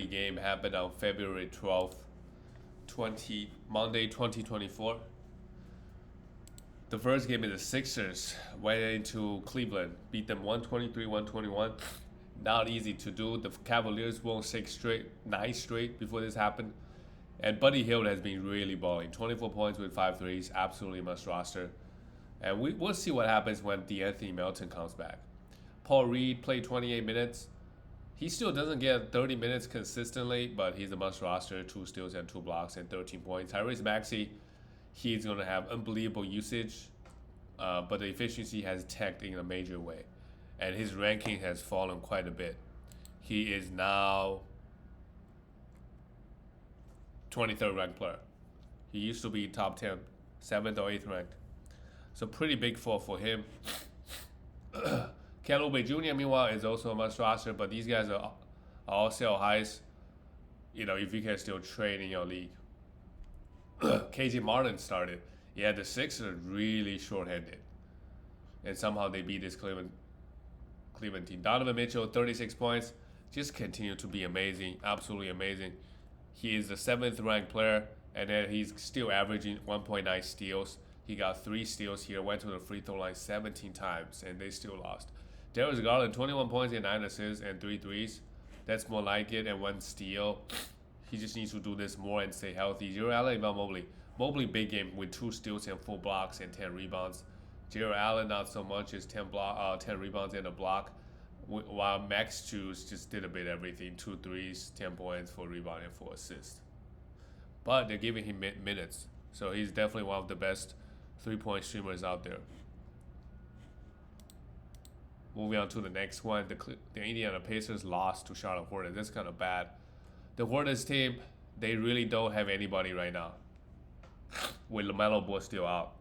game happened on February 12th, Monday 2024. The first game is the Sixers went into Cleveland, beat them 123-121. Not easy to do. The Cavaliers won 9 straight before this happened. And Buddy Hield has been really balling. 24 points with 5 threes, absolutely must roster. And we'll see what happens when D'Anthony Melton comes back. Paul Reed played 28 minutes. He still doesn't get 30 minutes consistently, but he's a must roster. 2 steals and 2 blocks and 13 points. Tyrese Maxey, he's going to have unbelievable usage, but the efficiency has tanked in a major way. And his ranking has fallen quite a bit. He is now 23rd ranked player. He used to be top 10, 7th or 8th ranked. So pretty big fall for him. Ken Oubre Jr. meanwhile is also a must roster, but these guys are all sell highs. If you can still trade in your league. KJ Martin started. Yeah, the Sixers are really short-handed, and somehow they beat this Cleveland team. Donovan Mitchell, 36 points, just continue to be amazing, absolutely amazing. He is the 7th ranked player, and then he's still averaging 1.9 steals. He got 3 steals here, went to the free throw line 17 times, and they still lost. Darius Garland, 21 points and 9 assists and 3 threes. That's more like it, and 1 steal. He just needs to do this more and stay healthy. Jarrett Allen, Evan Mobley. Mobley, big game with 2 steals and 4 blocks and 10 rebounds. Jarrett Allen, not so much, is 10 rebounds and a block. While Max Strus just did a bit everything. 2 threes, 10 points, 4 rebounds, and 4 assists. But they're giving him minutes. So he's definitely one of the best 3-point streamers out there. Moving on to the next one, the Indiana Pacers lost to Charlotte Hornets. That's kind of bad. The Hornets team, they really don't have anybody right now, with LaMelo Ball still out.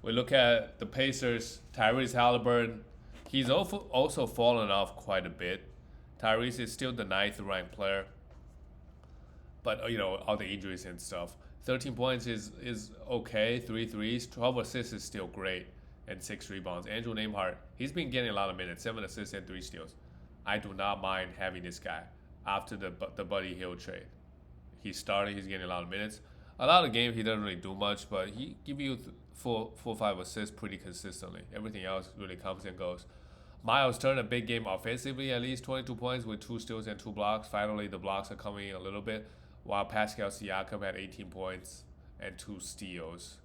We look at the Pacers, Tyrese Halliburton. He's also fallen off quite a bit. Tyrese is still the 9th ranked player, but all the injuries and stuff. 13 points is okay, 3 threes, 12 assists is still great, and 6 rebounds. Andrew Nembhard, he's been getting a lot of minutes, 7 assists and 3 steals. I do not mind having this guy after the Buddy Hield trade. He's starting, he's getting a lot of minutes. A lot of games he doesn't really do much, but he give you 4-5 assists pretty consistently. Everything else really comes and goes. Miles Turner, big game offensively, at least 22 points with 2 steals and 2 blocks. Finally, the blocks are coming in a little bit, while Pascal Siakam had 18 points and 2 steals.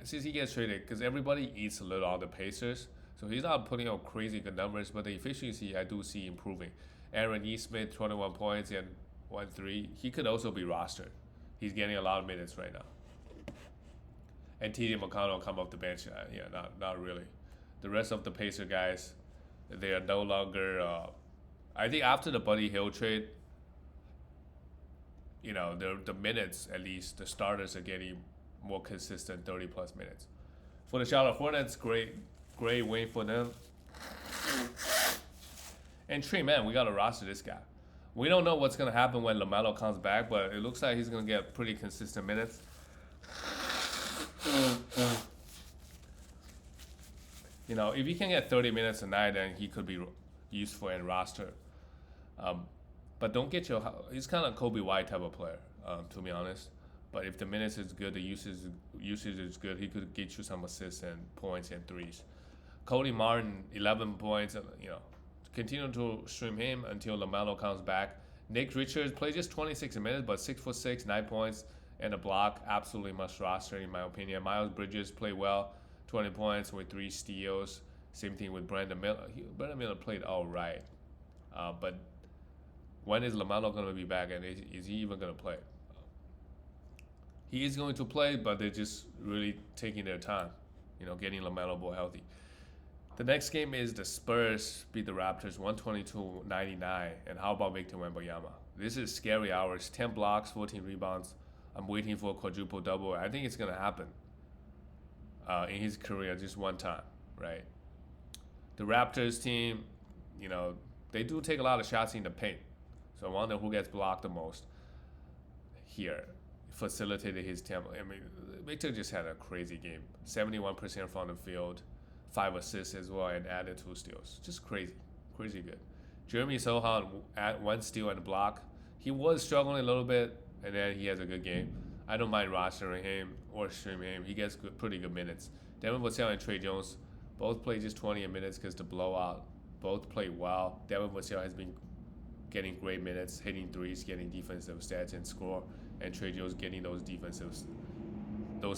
Since he gets traded, because everybody eats a little on the Pacers, so he's not putting out crazy good numbers, but the efficiency I do see improving. Aaron Nesmith, 21 points and 1 3. He could also be rostered. He's getting a lot of minutes right now. And T.J. McConnell come off the bench. Not really. The rest of the Pacer guys, they are no longer. I think after the Buddy Hield trade, the minutes, at least the starters are getting more consistent 30 plus minutes. For the Charlotte Hornets, great win for them. And Trey, man, we got to roster this guy. We don't know what's going to happen when LaMelo comes back, but it looks like he's going to get pretty consistent minutes. If he can get 30 minutes a night, then he could be useful in roster. But don't get he's kind of Kobe White type of player, to be honest. But if the minutes is good, the usage is good, he could get you some assists and points and threes. Cody Martin, 11 points, continue to stream him until LaMelo comes back. Nick Richards plays just 26 minutes, but 6'6", 9 points and a block. Absolutely must roster in my opinion. Miles Bridges played well, 20 points with 3 steals. Same thing with Brandon Miller. Brandon Miller played all right, but when is LaMelo going to be back, and is he even going to play? He is going to play, but they're just really taking their time, getting LaMelo Ball healthy. The next game is the Spurs beat the Raptors 122-99. And how about Victor Wembanyama? This is scary hours. 10 blocks, 14 rebounds. I'm waiting for a quadruple double. I think it's going to happen in his career just one time, right? The Raptors team, they do take a lot of shots in the paint. So I wonder who gets blocked the most here. Facilitated his tempo. Victor just had a crazy game. 71% from the field, 5 assists as well and added 2 steals. Just crazy, crazy good. Jeremy Sohan at 1 steal and a block. He was struggling a little bit, and then he has a good game. I don't mind rostering him or streaming him. He gets pretty good minutes. Devin Vassell and Trey Jones both play just 20 minutes because the blowout. Both play well. Devin Vassell has been getting great minutes, hitting threes, getting defensive stats and score, and Trey Jones getting those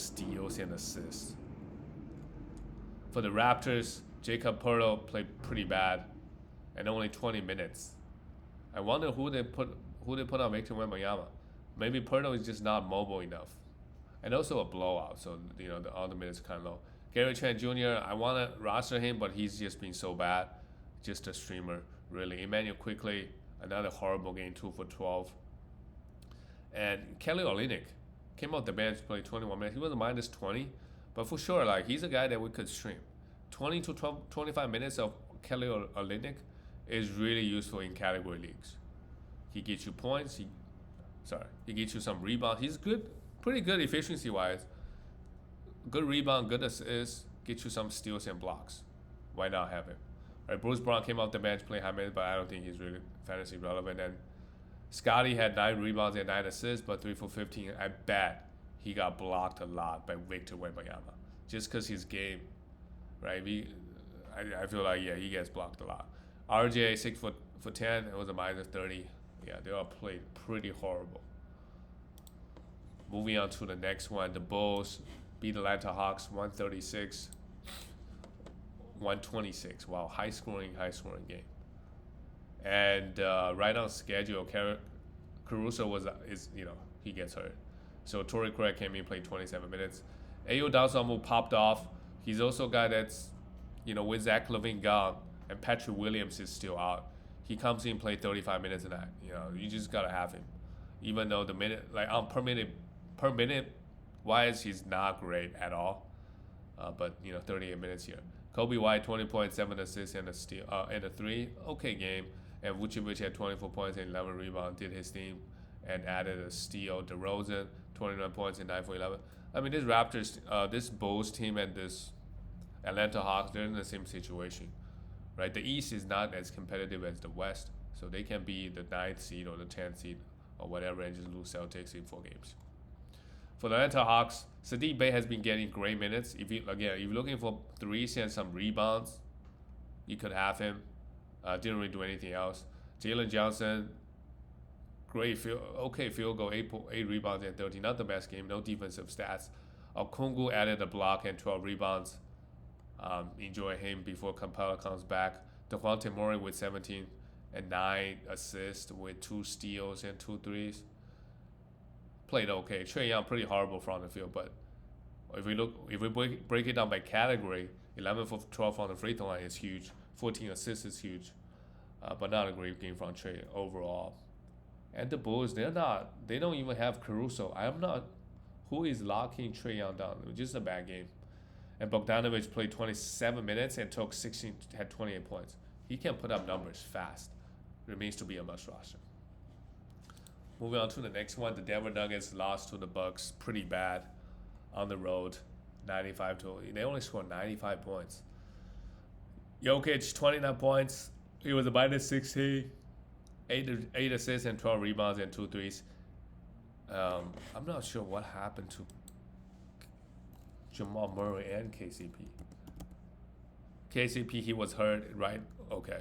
steals and assists. For the Raptors, Jacob Poeltl played pretty bad, and only 20 minutes. I wonder who they put on Victor Wembanyama. Maybe Poeltl is just not mobile enough, and also a blowout. So all the minutes kind of low. Gary Trent Jr. I want to roster him, but he's just been so bad. Just a streamer, really. Emmanuel Quickly, another horrible game, 2 for 12. And Kelly Olynyk came off the bench, played 21 minutes. He was a minus 20, but for sure, like he's a guy that we could stream. 20 to 25 minutes of Kelly Olynyk is really useful in category leagues. He gets you points. He gets you some rebounds. He's good, pretty good efficiency-wise. Good rebound, good assists, get you some steals and blocks. Why not have him? Right, Bruce Brown came off the bench playing high minutes, but I don't think he's really fantasy relevant. And Scotty had 9 rebounds and 9 assists, but 3 for 15. I bet he got blocked a lot by Victor Wembanyama, just because his game, right? I feel like he gets blocked a lot. RJ 6 for 10. It was a minus 30. Yeah, they all played pretty horrible. Moving on to the next one, the Bulls beat Atlanta Hawks 136. 126. Wow, high scoring game. And right on schedule, Caruso he gets hurt. So Torrey Craig came in, played 27 minutes. Ayo Dosunmu popped off. He's also a guy that's, with Zach LaVine gone and Patrick Williams is still out. He comes in, play 35 minutes a night. You just gotta have him. Even though the minute, like per minute wise, he's not great at all. But 38 minutes here. Kobe White 20 points, 7 assists and a steal and a 3. Okay game. And Vucevic had 24 points and 11 rebounds, did his thing, and added a steal. DeRozan 29 points and 9 for 11. I mean, this Raptors, this Bulls team and this Atlanta Hawks, they're in the same situation, right? The East is not as competitive as the West, so they can be the 9th seed or the 10th seed or whatever and just lose Celtics in 4 games. For the Atlanta Hawks, Sadiq Bey has been getting great minutes. If you're looking for threes and some rebounds, you could have him. Didn't really do anything else. Jalen Johnson, great field goal, 8 rebounds and 13. Not the best game, no defensive stats. Okongwu added a block and 12 rebounds. Enjoy him before Kampala comes back. DeJounte Murray with 17 and 9 assists with 2 steals and 2 threes. Played okay. Trae Young pretty horrible from the field, but if we break it down by category, 11 for 12 on the free throw line is huge. 14 assists is huge, but not a great game from Trae overall. And the Bulls, they don't even have Caruso. Who is locking Trae Young down? It was just a bad game. And Bogdanovic played 27 minutes and had 28 points. He can put up numbers fast. Remains to be a must roster. Moving on to the next one, the Denver Nuggets lost to the Bucks pretty bad on the road, 95 to. They only scored 95 points. Jokic 29 points. He was a minus 16, 8 assists and 12 rebounds and 2 threes. I'm not sure what happened to Jamal Murray and KCP. KCP, he was hurt, right? Okay.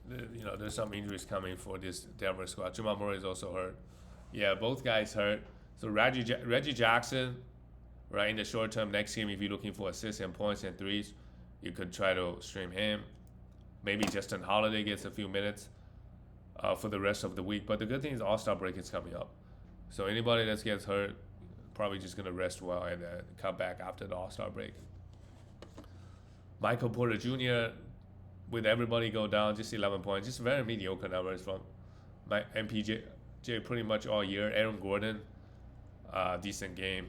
There's some injuries coming for this Denver squad. Jamal Murray is also hurt. Yeah, both guys hurt. So Reggie Jackson, right, in the short term, next game, if you're looking for assists and points and threes, you could try to stream him. Maybe Justin Holiday gets a few minutes for the rest of the week. But the good thing is All-Star break is coming up. So anybody that gets hurt, probably just going to rest well and come back after the All-Star break. Michael Porter Jr., with everybody go down, just 11 points. Just very mediocre numbers from my MPJ pretty much all year. Aaron Gordon, decent game.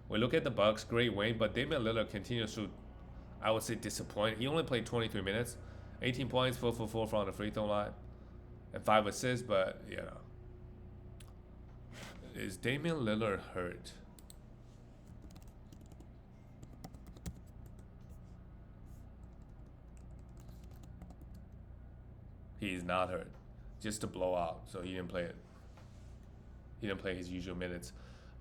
We look at the Bucks, great win, but Damian Lillard continues to, I would say, disappoint. He only played 23 minutes, 18 points, 4 for 4 from the free throw line, and 5 assists, but, is Damian Lillard hurt? He is not hurt. Just a blowout, so he didn't play it. He didn't play his usual minutes.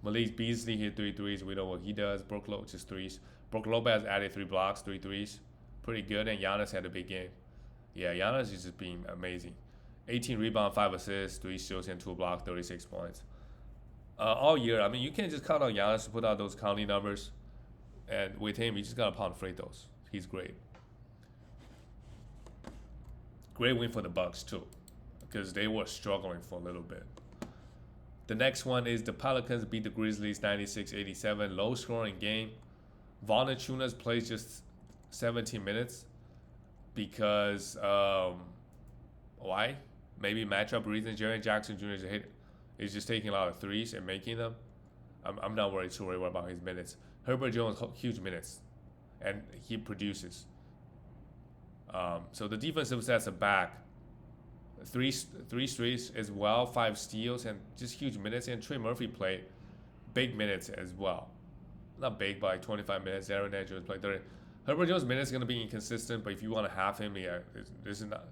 Malik Beasley hit 3 threes. We know what he does. Brook Lopez threes. Brook Lopez added 3 blocks, 3 threes. Pretty good. And Giannis had a big game. Yeah, Giannis is just being amazing. 18 rebounds, 5 assists, 3 steals, and 2 blocks, 36 points. All year, I mean, you can't just count on Giannis to put out those counting numbers. And with him, you just got to pound free throws. He's great. Great win for the Bucks, too, because they were struggling for a little bit. The next one is the Pelicans beat the Grizzlies 96-87. Low scoring game. Valanciunas plays just 17 minutes because why? Maybe matchup reasons. Jaren Jackson Jr. is just taking a lot of threes and making them. I'm not too worried about his minutes. Herbert Jones, huge minutes, and he produces. So the defensive stats are back. Three threes as well, 5 steals, and just huge minutes. And Trey Murphy played big minutes as well. Not big, but like 25 minutes. Aaron Andrews played 30. Herbert Jones' minutes going to be inconsistent, but if you want to have him, yeah, this is not.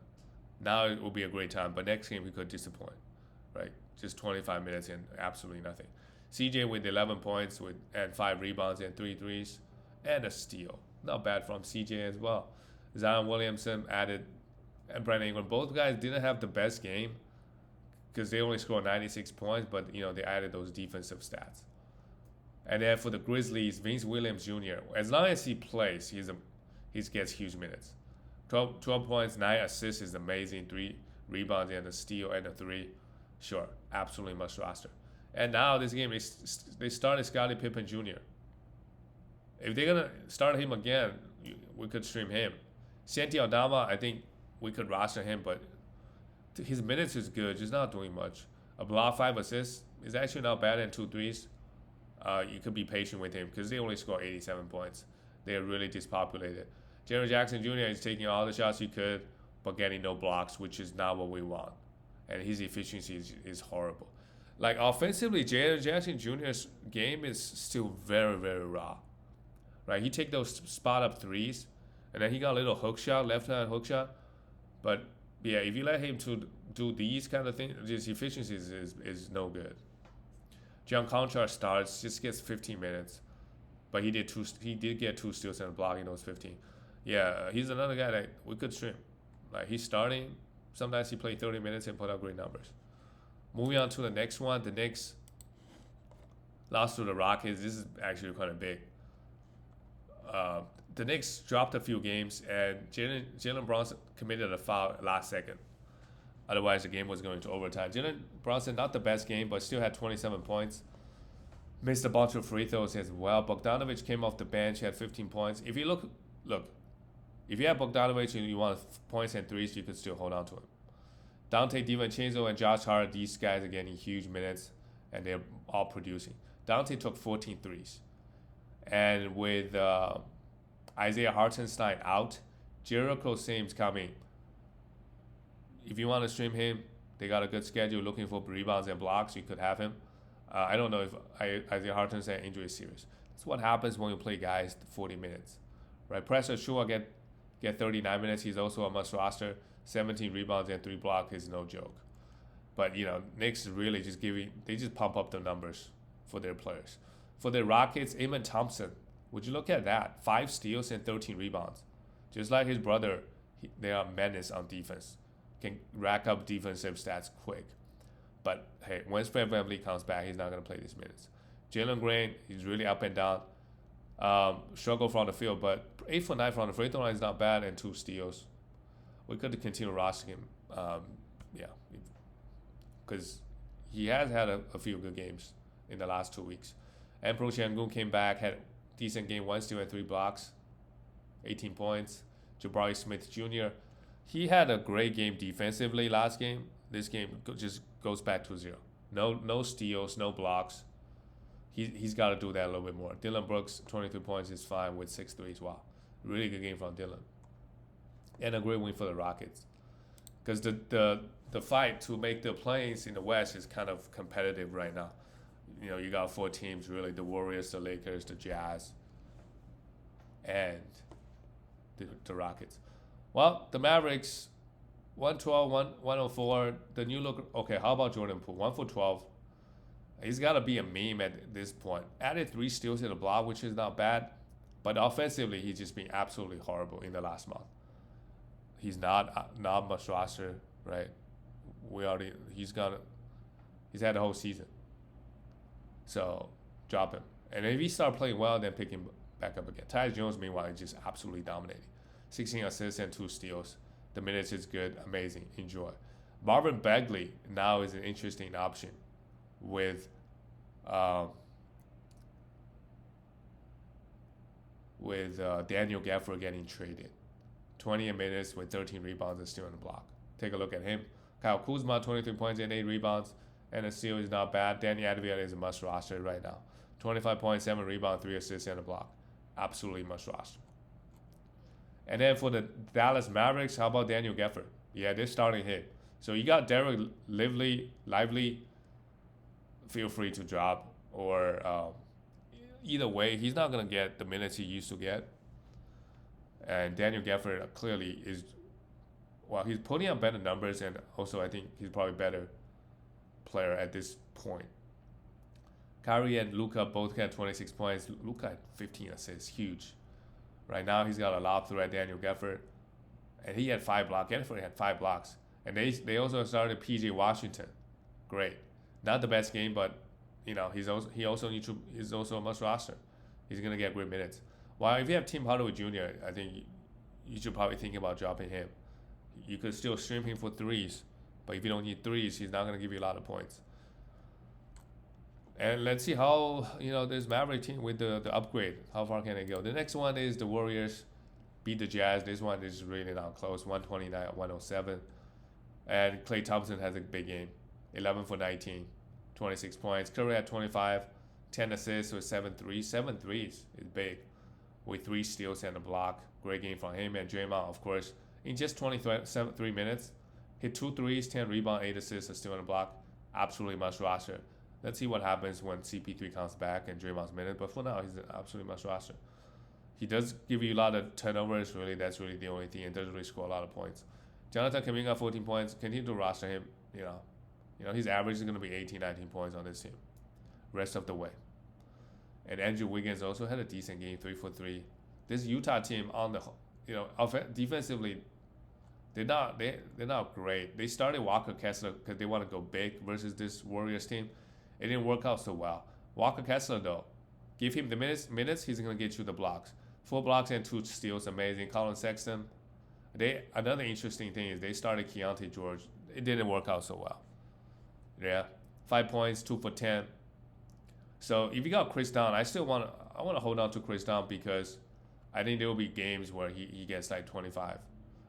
Now it will be a great time, but next game he could disappoint, right? Just 25 minutes and absolutely nothing. CJ with 11 points and 5 rebounds and 3 threes and a steal. Not bad from CJ as well. Zion Williamson added, and Brandon Ingram. Both guys didn't have the best game because they only scored 96 points, but they added those defensive stats. And then for the Grizzlies, Vince Williams Jr. As long as he plays, he gets huge minutes. 12 points, 9 assists is amazing. 3 rebounds and a steal and a 3. Sure, absolutely must roster. And now this game, they started Scottie Pippen Jr. If they're gonna start him again, we could stream him. Santi Aldama, I think we could roster him, but his minutes is good, just not doing much. A block, 5 assists is actually not bad, and 2 threes. You could be patient with him because they only score 87 points. They are really dispopulated. Jaren Jackson Jr. is taking all the shots he could, but getting no blocks, which is not what we want. And his efficiency is horrible. Like offensively, Jaren Jackson Jr.'s game is still very, very raw. Right? He take those spot up threes, and then he got a little hook shot, left hand hook shot. But yeah, if you let him to do these kind of things, his efficiency is no good. John Conchar starts, just gets 15 minutes, but he did get 2 steals and a block in those 15. Yeah, he's another guy that we could stream. Like he's starting. Sometimes he plays 30 minutes and put up great numbers. Moving on to the next one, the Knicks lost to the Rockets. This is actually kind of big. The Knicks dropped a few games, and Jalen Brunson committed a foul last second. Otherwise, the game was going to overtime. Jalen Brunson, not the best game, but still had 27 points. Missed a bunch of free throws as well. Bogdanovic came off the bench, had 15 points. If you look, if you have Bogdanovic and you want points and threes, you could still hold on to him. Dante DiVincenzo and Josh Hart, these guys are getting huge minutes, and they're all producing. Dante took 14 threes. And with Isaiah Hartenstein out, Jericho Sims coming. If you want to stream him, they got a good schedule looking for rebounds and blocks. You could have him. I don't know if Isaiah Hartenstein injury is serious. That's what happens when you play guys 40 minutes. Right? Pressure Shua get 39 minutes. He's also a must roster. 17 rebounds and 3 blocks is no joke. But, Knicks really they just pump up the numbers for their players. For the Rockets, Amen Thompson, would you look at that? 5 steals and 13 rebounds. Just like his brother, they are menace on defense. Can rack up defensive stats quick. But, hey, once Fred VanVleet comes back, he's not going to play these minutes. Jalen Green, he's really up and down. Struggle from the field, but 8 for 9 from the free throw line is not bad, and 2 steals. We could continue rostering him, because he has had a few good games in the last 2 weeks. And Pro Shangun came back, had decent game, 1 steal and 3 blocks, 18 points. Jabari Smith Jr., he had a great game defensively last game. This game just goes back to 0. No steals, no blocks. He's got to do that a little bit more. Dylan Brooks, 23 points is fine with 6 threes. Wow, really good game from Dylan. And a great win for the Rockets. Because the fight to make the plays in the West is kind of competitive right now. You got 4 teams really: the Warriors, the Lakers, the Jazz, and the Rockets. Well, the Mavericks 112, 104. The new look. Okay, how about Jordan Poole? 1 for 12. He's got to be a meme at this point. Added 3 steals in the block, which is not bad. But offensively, he's just been absolutely horrible in the last month. He's not much roster, right? We already he's had the whole season. So drop him. And if he start playing well, then pick him back up again. Tyus Jones, meanwhile, is just absolutely dominating. 16 assists and 2 steals. The minutes is good, amazing, enjoy. Marvin Bagley now is an interesting option with uh, Daniel Gafford getting traded. 20 minutes with 13 rebounds and still on the block. Take a look at him. Kyle Kuzma, 23 points and 8 rebounds, and the steal is not bad. Danny Adviat is a must roster right now. 25 points, 7 rebounds, 3 assists and a block. Absolutely must roster. And then for the Dallas Mavericks, how about Daniel Gafford? Yeah, they're starting hit. So you got Derek Lively. Feel free to drop. Or either way, he's not going to get the minutes he used to get. And Daniel Gafford clearly is, well, he's putting up better numbers. And also I think he's probably a better player at this point. Kyrie and Luka both had 26 points. Luka had 15 assists. Huge. Right now, he's got a lob threat, Daniel Gafford. And he had 5 blocks. Gafford had 5 blocks. And they also started PJ Washington. Great. Not the best game, but, he's also a must roster. He's going to get great minutes. While if you have Tim Hardaway Jr., I think you should probably think about dropping him. You could still stream him for threes. But if you don't need threes, he's not going to give you a lot of points. And let's see how, this Maverick team with the upgrade, how far can they go? The next one is the Warriors beat the Jazz. This one is really not close, 129-107. And Klay Thompson has a big game, 11 for 19, 26 points. Curry had 25, 10 assists with 7 threes. 7 threes is big with 3 steals and a block. Great game from him. And Draymond, of course, in just 23 minutes, hit 2 threes, 10 rebounds, 8 assists, and still on a block. Absolutely must roster. Let's see what happens when CP3 comes back and Draymond's minute. But for now, he's an absolutely must roster. He does give you a lot of turnovers. Really, that's really the only thing. And doesn't really score a lot of points. Jonathan Kuminga, 14 points. Continue to roster him. His average is going to be 18, 19 points on this team. Rest of the way. And Andrew Wiggins also had a decent game, 3 for 3. This Utah team on the, defensively, they're not great. They started Walker Kessler because they want to go big versus this Warriors team. It didn't work out so well. Walker Kessler, though, give him the minutes, he's going to get you the blocks. 4 blocks and 2 steals, amazing. Colin Sexton. Another interesting thing is they started Keontae George. It didn't work out so well. Yeah, 5 points, 2 for 10. So if you got Chris Dunn, I want to hold on to Chris Dunn because I think there will be games where he gets like 25.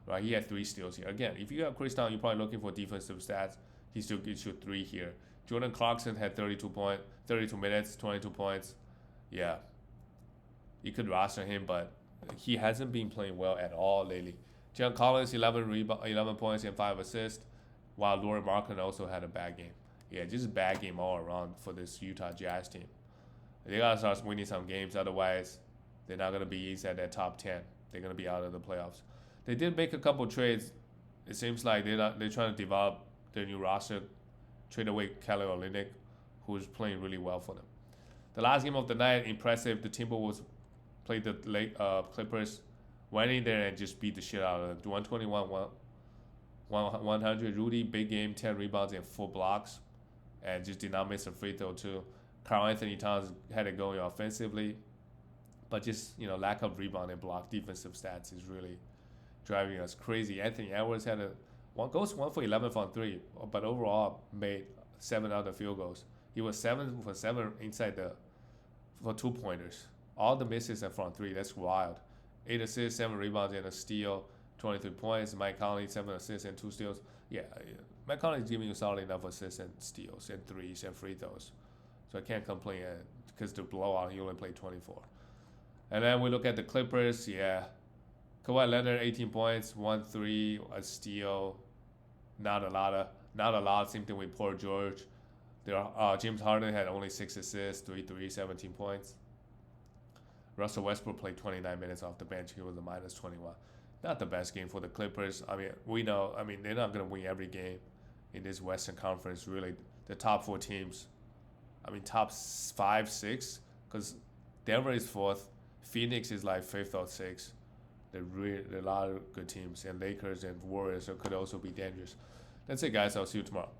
Right, he had 3 steals here. Again, if you got Chris Dunn, you're probably looking for defensive stats. He still gives you 3 here. Jordan Clarkson had 32 minutes, 22 points. Yeah. You could roster him, but he hasn't been playing well at all lately. John Collins, 11 points and 5 assists, while Lauri Markkanen also had a bad game. Yeah, just a bad game all around for this Utah Jazz team. They got to start winning some games, otherwise they're not going to be inside that top 10. They're going to be out of the playoffs. They did make a couple trades. It seems like they're trying to develop their new roster. Trade away Kelly Olynyk, who's playing really well for them. The last game of the night, impressive. The Timberwolves played the Clippers, went in there and just beat the shit out of them. 121-100. Rudy, big game, 10 rebounds and 4 blocks, and just did not miss a free throw too. Karl Anthony Towns had it going offensively, but just lack of rebound and block defensive stats is really driving us crazy. Anthony Edwards had 1 for 11 from 3, but overall made 7 other field goals. He was 7 for 7 inside for 2-pointers. All the misses are from 3. That's wild. 8 assists, 7 rebounds, and a steal. 23 points. Mike Conley, 7 assists and 2 steals. Yeah, Mike Conley is giving you solid enough assists and steals and threes and free throws. So I can't complain because the blowout, he only played 24. And then we look at the Clippers. Yeah, Kawhi Leonard, 18 points, 1 3, a steal. Not a lot. Same thing with Paul George. James Harden had only 6 assists, 3 3, 17 points. Russell Westbrook played 29 minutes off the bench. He was a minus 21. not the best game for the Clippers. I mean, we know. I mean, they're not gonna win every game in this Western Conference. Really, the top four teams. I mean, top five, six, because Denver is fourth, Phoenix is like fifth or sixth. There are a lot of good teams, and Lakers and Warriors could also be dangerous. That's it, guys. I'll see you tomorrow.